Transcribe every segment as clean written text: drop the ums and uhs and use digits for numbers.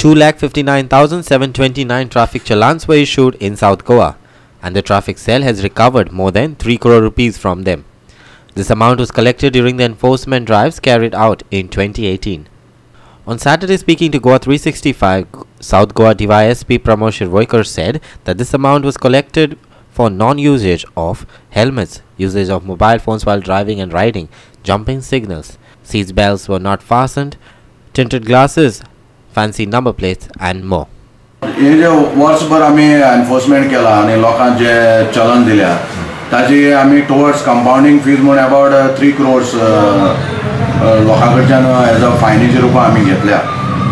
2,59,729 traffic challans were issued in South Goa, and the traffic cell has recovered more than 3 crore rupees from them. This amount was collected during the enforcement drives carried out in 2018. On Saturday, speaking to Goa 365, South Goa DYSP Pramod Shirvoikar said that this amount was collected for non-usage of helmets, usage of mobile phones while driving and riding, jumping signals, seat belts were not fastened, tinted glasses, fancy number plates and more. हे जे वर्सभर आमी enforcement केला आणि लोकांक जे चलन दिल्या ताजी आमी टुवर्ड्स कंपाउंडिंग फीज म्हणून अबाउट 3 crores लोकां कडच्यान एज अ फायनीच्या रुपान आमी घेतल्या.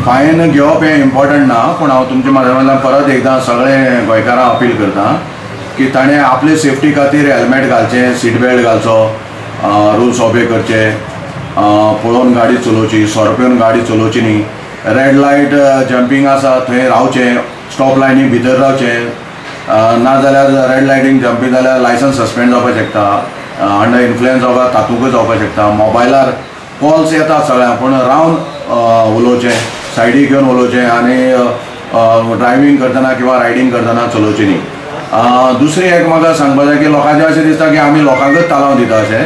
फायन घेवप हे इम्पॉर्टंट ना, पूण हांव तुमच्या माध्यमांतल्यान परत एकदां सगळे गोंयकारांक अपील करता की ताणें आपले सेफ्टी खातीर हेल्मेट घालचें, सीट बेल्ट घालचो, रुल्स ओबे करचे, पळोवन गाडी चलोवची, सोरपेवन गाडी चलोवची न्ही. रेड लायट जंपिंग आसा थंय रावचें, स्टॉप लायनी भितर रावचें, नाजाल्यार रेड लायटींग जंपिंग जाल्यार लायसन्स सस्पेंड जावपाक शकता, अंडर इन्फ्लुएन्स जावपाक तातूंकूय जावपाक शकता. मोबायलार कॉल्स येतात सगळ्यांक, पूण रावन उलोवचें, सायडीक घेवन उलोवचें आनी ड्रायव्हिंग करतना किंवा रायडिंग करतना चलोवची न्ही. दुसरी एक म्हाका सांगपाक जाय की लोकांचें अशें दिसता की आमी लोकांकूच तालांव दिता अशें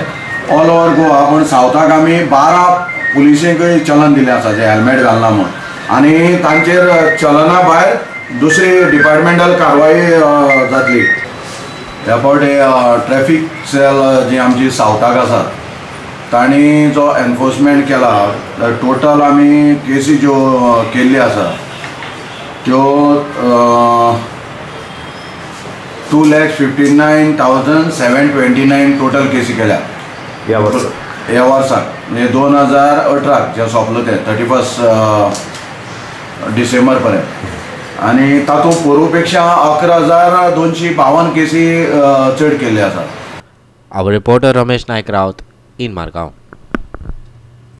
ऑल ओवर गोवा, पूण सावथाक आमी 12 पुलिसेंकूय चलन दिल्लें आसा जे हेल्मेट घालना म्हूण, आनी तांचेर चलना भायर दुसरी डिपार्टमेंटल कारवाई जातली. त्या फावटी ट्रॅफिक सेल जी आमची सावथाक आसा तांणी जो एनफोर्समेंट केला, टोटल आमी केसी ज्यो केल्ली आसा त्यो 2,59,729 टोटल केसी केल्या ह्या वर्साक, म्हणजे 2018 जे सोंपलो ते 31 डिसेंबर पर्यंत, आनी तातूंत पूर्वपेक्षा 11,252 केसी चड केल्ले आसात. Our reporter Ramesh Naik Raut in Margao.